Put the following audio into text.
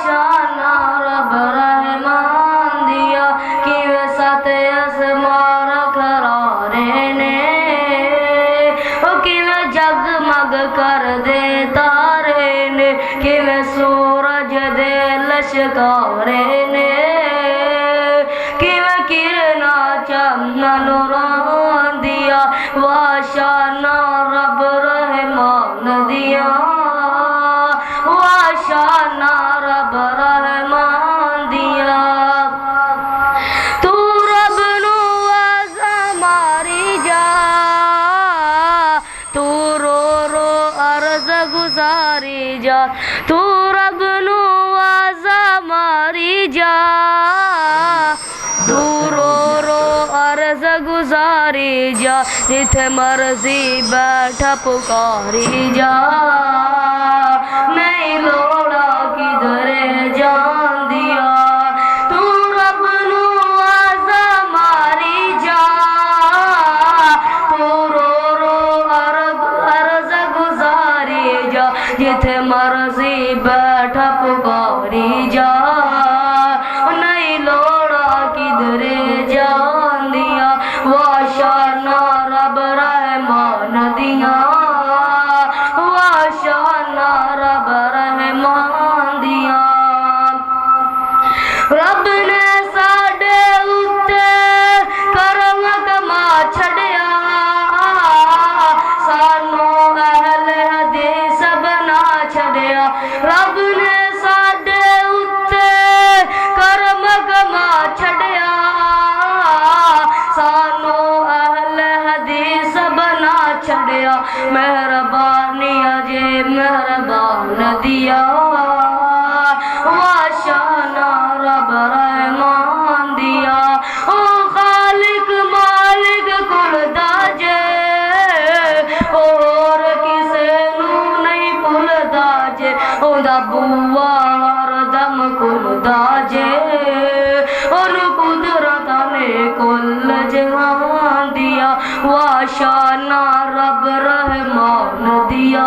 शाना रब रहमान दिया किवें सत असमार खरारे ने ओ किवें जगमग कर दे तारे ने किवें सूरज दे लश्कारे ने किवें किरणा चमन नूरान दिया वा शाना रब रहमान दिया वा शाना रब रहमान दिया तू रब नू आज़ा मारी जा तू रो रो अर्ज़ गुज़ारी जा तू रब नू आज़ा मारी जा तू रो रो अर्ज़ गुज़ारी जा जिथे मर्जी बैठा पुकारी जा नहीं लोड़ा किधरे जान दिया तू रब नू आज़ा मारी जा तू रो रो अर्ज़ गुज़ारी जा जिथे मर्जी बैठा पुकारी जा नहीं लोड़ा किधरे जान दिया वा शाना रब रहमान दिया वा शाना रब रहमान दिया रब ने साडे उत्ते करम कमा छड़िया सानू अहले हदीस बना छड़िया रब ने साडे उत्ते करम कमा छड़िया सानू अहले हदीस बना छड़िया मेहरबानी अजे मेहरबान दिया वा शाना रब रहमान दिया ओ खालिक मालिक कुल दाजे और किसे नू नहीं भुलदा जे ओदा बुआ हरदम कुल दाजे और कुदरत ने कुल जहान दिया वा शाना रब रहमान दिया